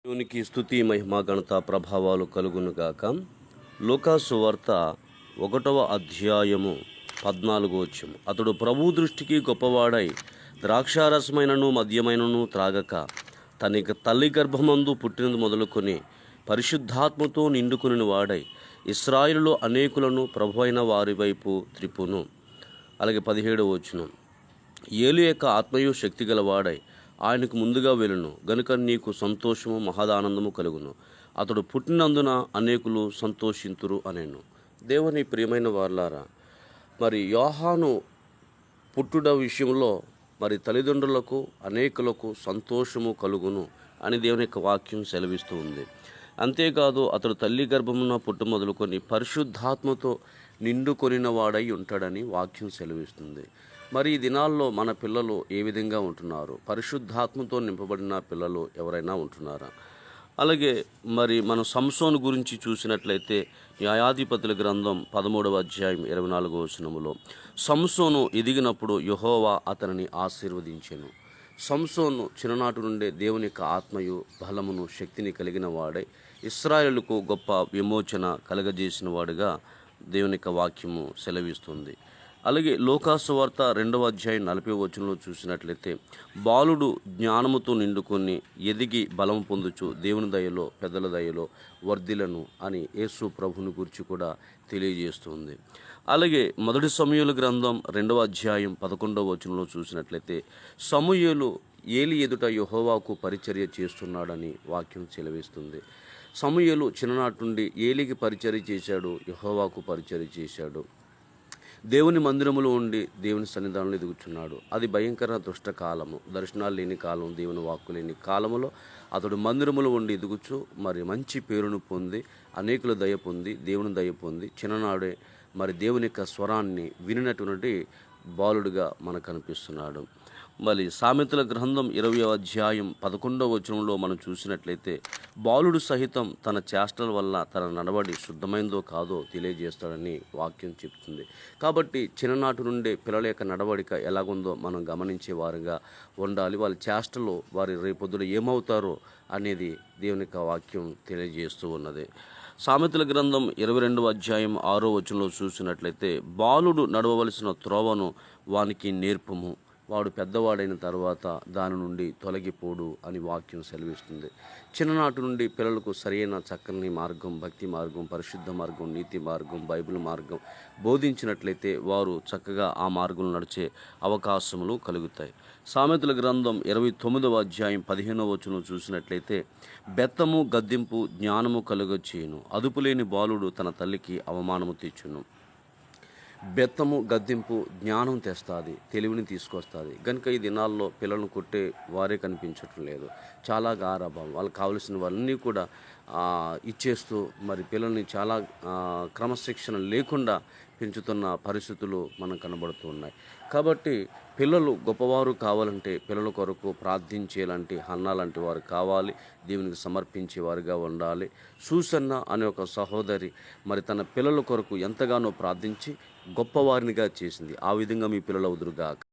దేవునికి స్తుతి మహిమ ఘనత ప్రభావాలు కలుగునుగాక. లూకాసు సువార్త 1వ అధ్యాయము 14వ వచనం. అతడు ప్రభు దృష్టికి గొప్పవాడై ద్రాక్షారసమైనను మద్యమైనను త్రాగక తనకి తల్లి గర్భమందు పుట్టినది మొదలుకొని పరిశుద్ధాత్మతో నిండుకుని వాడై ఇశ్రాయేలులో అనేకులను ప్రభువైన వారి వైపు త్రిప్పును. అలాగే 17వ వచనం. ఏలి యొక్క ఆత్మయు శక్తి గలవాడై ఆయనకు ముందుగా వెళ్ళును గనుక నీకు సంతోషము మహదానందము కలుగును. అతడు పుట్టినందున అనేకులు సంతోషింతురు అనేను. దేవుని ప్రియమైన వారలారా, మరి యోహాను పుట్టుట విషయంలో మరి తల్లిదండ్రులకు అనేకులకు సంతోషము కలుగును అని దేవుని యొక్క వాక్యం సెలవిస్తూ ఉంది. అంతేకాదు అతడు తల్లి గర్భమున పుట్టు మొదలుకొని పరిశుద్ధాత్మతో నిండుకొనిన వాడై ఉంటాడని వాక్యం సెలవిస్తుంది. మరి ఈ దినాల్లో మన పిల్లలు ఏ విధంగా ఉంటున్నారు? పరిశుద్ధాత్మతో నింపబడిన పిల్లలు ఎవరైనా ఉంటున్నారా? అలాగే మరి మనం సంసోను గురించి చూసినట్లయితే న్యాయాధిపతుల గ్రంథం 13వ అధ్యాయం 24వ వచనములో సంసోను ఎదిగినప్పుడు యెహోవా అతనిని ఆశీర్వదించెను. సంసోను చిన్ననాటి నుండే దేవుని యొక్క ఆత్మయు బలమును శక్తిని కలిగిన వాడై ఇశ్రాయేలుకు గొప్ప విమోచన కలగజేసిన వాడుగా దేవుని యొక్క వాక్యము సెలవిస్తుంది. అలాగే లూకాసు సువార్త 2వ అధ్యాయం 40వ వచనంలో చూసినట్లయితే బాలుడు జ్ఞానముతో నిండుకొని ఎదిగి బలం పొందుచు దేవుని దయలో పెద్దల దయలో వర్ధిలను అని యేసు ప్రభుని గురించి కూడా తెలియజేస్తుంది. అలాగే మొదటి సమూయేలు గ్రంథం 2వ అధ్యాయం 11వ వచనంలో చూసినట్లయితే సమూయేలు ఏలి ఎదుట యెహోవాకు పరిచర్య చేస్తున్నాడని వాక్యం సెలవిస్తుంది. సమూయేలు చిన్ననాటి నుండి ఏలికి పరిచర్య చేశాడు, యెహోవాకు పరిచర్య చేశాడు. దేవుని మందిరములో ఉండి దేవుని సన్నిధానంలో ఎదుగుచున్నాడు. అది భయంకర దుష్ట కాలము, దర్శనాలు లేని కాలం, దేవుని వాక్కు లేని కాలములో అతడు మందిరములో ఉండి ఎదుగుచు మరి మంచి పేరును పొంది అనేకుల దయ పొంది దేవుని దయ పొంది చిన్ననాడే మరి దేవుని యొక్క స్వరాన్ని వినినటువంటి బాలుడిగా మనకు కనిపిస్తున్నాడు. మరి సామెతల గ్రంథం 20వ అధ్యాయం 11వ వచనంలో మనం చూసినట్లయితే బాలుడు సహితం తన చేష్టల వల్ల తన నడవడి శుద్ధమైందో కాదో తెలియజేస్తాడని వాక్యం చెప్తుంది. కాబట్టి చిన్ననాటి నుండే పిల్లల యొక్క నడవడిక ఎలాగుందో మనం గమనించే వారుగా ఉండాలి. వాళ్ళ చేష్టలు వారి రేపొద్దున ఏమవుతారో అనేది దేవుని యొక్క వాక్యం తెలియజేస్తూ ఉన్నది. సామెతల గ్రంథం 22వ అధ్యాయం 6వ వచనంలో చూసినట్లయితే బాలుడు నడవవలసిన త్రోవను వానికి నేర్పుము, వాడు పెద్దవాడైన తర్వాత దాని నుండి తొలగిపోడు అని వాక్యం సెలవిస్తుంది. చిన్ననాటి నుండి పిల్లలకు సరైన చక్కని మార్గం, భక్తి మార్గం, పరిశుద్ధ మార్గం, నీతి మార్గం, బైబిల్ మార్గం బోధించినట్లయితే వారు చక్కగా ఆ మార్గంలో నడిచే అవకాశములు కలుగుతాయి. సామెతల గ్రంథం 29వ అధ్యాయం 15వ వచనం చూసినట్లయితే బెత్తము గద్దింపు జ్ఞానము కలుగచేయును, అదుపులేని బాలుడు తన తల్లికి అవమానము తెచ్చును. బెత్తము గద్దింపు జ్ఞానం తెస్తుంది, తెలివిని తీసుకొస్తుంది. కనుక ఈ దినాల్లో పిల్లలను కొట్టే వారే కనిపించటం లేదు. చాలా గారాబం, వాళ్ళకి కావలసిన వాళ్ళన్నీ కూడా ఇచ్చేస్తూ మరి పిల్లల్ని చాలా క్రమశిక్షణ లేకుండా పెంచుతున్న పరిస్థితులు మనకు కనబడుతూ ఉన్నాయి. కాబట్టి పిల్లలు గొప్పవారు కావాలంటే పిల్లల కొరకు ప్రార్థించేలాంటి హన్నా లాంటి వారు కావాలి, దేవునికి సమర్పించేవారుగా ఉండాలి. సూసన్న అనే ఒక సహోదరి మరి తన పిల్లల కొరకు ఎంతగానో ప్రార్థించి గొప్పవారినిగా చేసింది. ఆ విధంగా మీ పిల్లలు అవుదురుగాక.